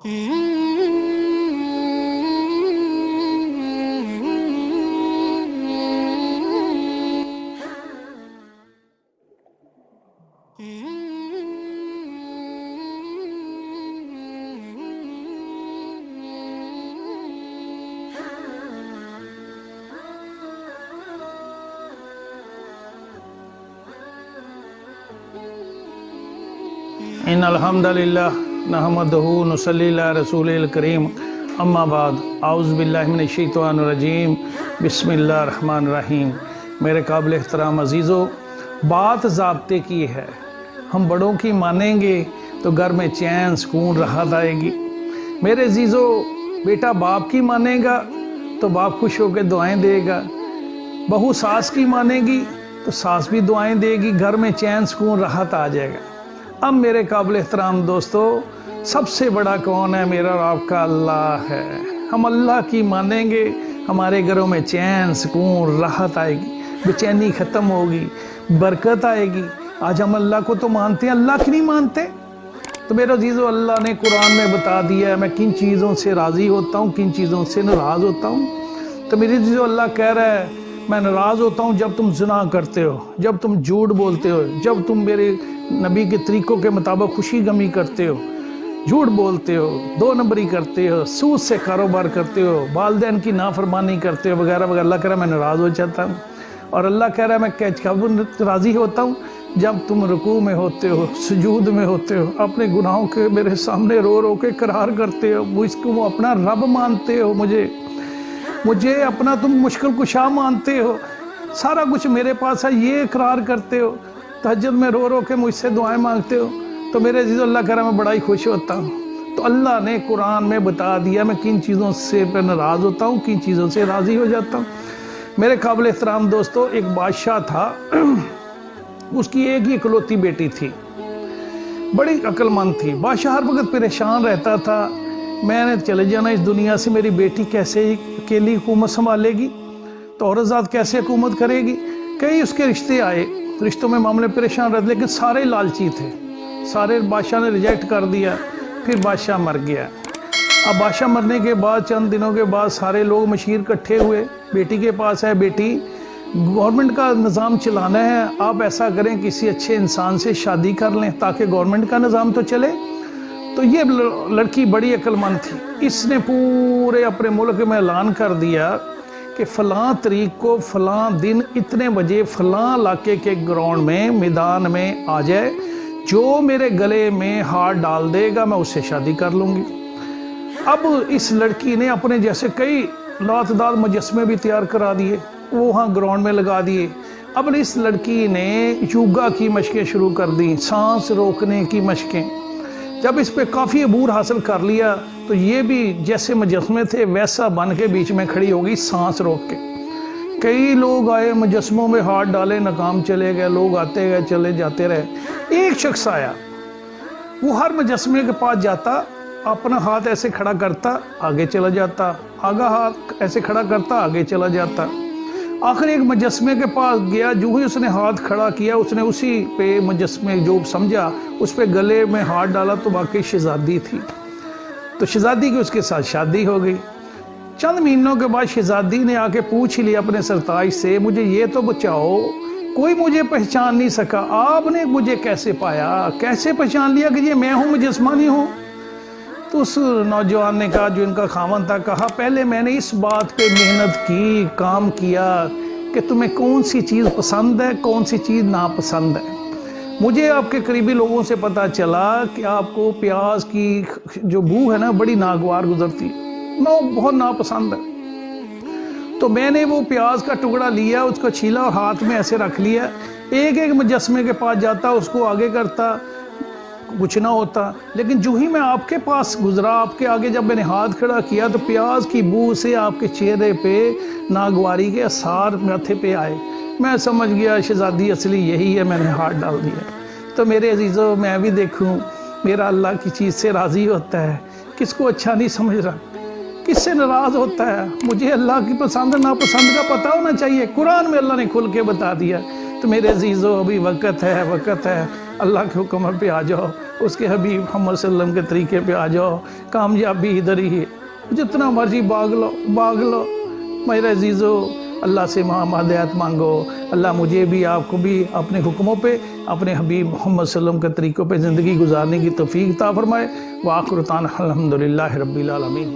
इन अल्हम्दुलिल्लाह नहमदहु नुसल्ली अला रसूलिल करीम अम्मा बाद आउज़ु बिल्लाहि मिनश शैतानिर रजीम बिस्मिल्लाहिर रहमानिर रहीम। मेरे काबिल एहतराम अजीज़ों, बात ज़ाब्ते की है। हम बड़ों की मानेंगे तो घर में चैन सुकून राहत आएगी। मेरे अजीज़ों, बेटा बाप की मानेगा तो बाप खुश होकर दुआएं देगा, बहू सास की मानेगी तो सास भी दुआएं देगी, घर में चैन सुकून राहत आ जाएगा। अब मेरे काबिल एहतराम दोस्तों, सबसे बड़ा कौन है? मेरा और आपका अल्लाह है। हम अल्लाह की मानेंगे, हमारे घरों में चैन सुकून राहत आएगी, बेचैनी ख़त्म होगी, बरकत आएगी। आज हम अल्लाह को तो मानते हैं, अल्लाह की नहीं मानते। तो मेरे अजीज़ों, अल्लाह ने कुरान में बता दिया है मैं किन चीज़ों से राज़ी होता हूँ, किन चीज़ों से नाराज़ होता हूँ। तो मेरे अजीज़ों, अल्लाह कह रहा है मैं नाराज़ होता हूँ जब तुम ज़िना करते हो, जब तुम झूठ बोलते हो, जब तुम मेरे नबी के तरीक़ों के मुताबिक खुशी गमी करते हो, झूठ बोलते हो, दो नंबरी करते हो, सूद से कारोबार करते हो, वालिदैन की नाफरमानी करते हो वगैरह वगैरह। अल्लाह कह रहा है मैं नाराज़ हो जाता हूँ। और अल्लाह कह रहा है मैं कब राज़ी होता हूँ? जब तुम रुकू में होते हो, सुजूद में होते हो, अपने गुनाहों के मेरे सामने रो रो के करार करते हो, मुझको अपना रब मानते हो, मुझे अपना तुम मुश्किल कुशा मानते हो, सारा कुछ मेरे पास है ये इकरार करते हो, तहज्जुद में रो रो के मुझसे दुआएं मांगते हो। तो मेरे अजीज़, अल्लाह कह रहा मैं बड़ा ही खुश होता हूँ। तो अल्लाह ने कुरान में बता दिया मैं किन चीज़ों से नाराज़ होता हूँ, किन चीज़ों से राज़ी हो जाता हूँ। मेरे काबिल एहतराम दोस्तों, एक बादशाह था, उसकी एक ही इकलौती बेटी थी, बड़ी अक्लमंद थी। बादशाह हर वक्त परेशान रहता था, मैंने चले जाना इस दुनिया से, मेरी बेटी कैसे अकेली हुकूमत संभालेगी, तो औरत कैसे हुकूमत करेगी। कई उसके रिश्ते आए, रिश्तों में मामले परेशान रहते, लेकिन सारे लालची थे, सारे बादशाह ने रिजेक्ट कर दिया। फिर बादशाह मर गया। अब बादशाह मरने के बाद चंद दिनों के बाद सारे लोग मशीर इकट्ठे हुए, बेटी के पास है, बेटी गवर्नमेंट का निज़ाम चलाना है, आप ऐसा करें किसी अच्छे इंसान से शादी कर लें ताकि गवर्नमेंट का निज़ाम तो चले। तो ये लड़की बड़ी अक्लमंद थी, इसने पूरे अपने मुल्क में ऐलान कर दिया कि फ़लाँ तारीख को फ़लाँ दिन इतने बजे फ़लाँ इलाके के ग्राउंड में मैदान में आ जाए, जो मेरे गले में हाथ डाल देगा मैं उससे शादी कर लूँगी। अब इस लड़की ने अपने जैसे कई लातदार मुजस्मे भी तैयार करा दिए, वो वहाँ ग्राउंड में लगा दिए। अब इस लड़की ने योगा की मशकें शुरू कर दी, सांस रोकने की मशकें। जब इस पे काफ़ी अबूर हासिल कर लिया तो ये भी जैसे मुजस्मे थे वैसा बन के बीच में खड़ी हो गई सांस रोक के। कई लोग आए, मुजस्मों में हाथ डाले, नाकाम चले गए, लोग आते गए चले जाते रहे। एक शख्स आया, वो हर मुजस्मे के पास जाता, अपना हाथ ऐसे खड़ा करता, आगे चला जाता, आगा हाथ ऐसे खड़ा करता, आगे चला जाता। आखिर एक मुजस्मे के पास गया, जो ही उसने हाथ खड़ा किया, उसने उसी पे मुजस्मे जो समझा उस पे गले में हाथ डाला तो वाकई शहजादी थी। तो शहजादी की उसके साथ शादी हो गई। चंद महीनों के बाद शहजादी ने आके पूछ लिया अपने सरताज से, मुझे ये तो बचाओ, कोई मुझे पहचान नहीं सका, आपने मुझे कैसे पाया, कैसे पहचान लिया कि ये मैं हूँ, मुजस्मानी हूँ? तो उस नौजवान ने कहा, जो इनका खामन था, कहा पहले मैंने इस बात पे मेहनत की, काम किया कि तुम्हें कौन सी चीज़ पसंद है, कौन सी चीज़ नापसंद है। मुझे आपके करीबी लोगों से पता चला कि आपको प्याज की जो बू है ना, बड़ी नागवार गुजरती, ना बहुत नापसंद है। तो मैंने वो प्याज का टुकड़ा लिया, उसको छीला और हाथ में ऐसे रख लिया, एक एक मुजस्मे के पास जाता, उसको आगे करता, कुछ ना होता। लेकिन जो ही मैं आपके पास गुजरा, आपके आगे जब मैंने हाथ खड़ा किया, तो प्याज की बू से आपके चेहरे पे नागवारी के आसार माथे पे आए। मैं समझ गया शहजादी असली यही है, मैंने हाथ डाल दिया। तो मेरे अजीज़ों, मैं भी देखूं मेरा अल्लाह की चीज़ से राज़ी होता है, किसको अच्छा नहीं समझ रहा, किससे नाराज़ होता है। मुझे अल्लाह की पसंद नापसंद का पता होना चाहिए, कुरान में अल्लाह ने खुल के बता दिया। तो मेरे अजीज़ों, अभी वक़्त है, अल्लाह के हुक्म पे आ जाओ। اس کے حبیب محمد صلی اللہ علیہ وسلم کے طریقے پہ آ جاؤ، کامیابی ادھر ہی ہے، جتنا مرضی بھاگ لو میرے عزیزو، اللہ سے ہدایت مانگو، اللہ مجھے بھی آپ کو بھی اپنے حکموں پہ، اپنے حبیب محمد صلی اللہ علیہ وسلم کے طریقوں پہ زندگی گزارنے کی توفیق عطا فرمائے۔ وآخر دعوانا الحمدللہ رب العالمین۔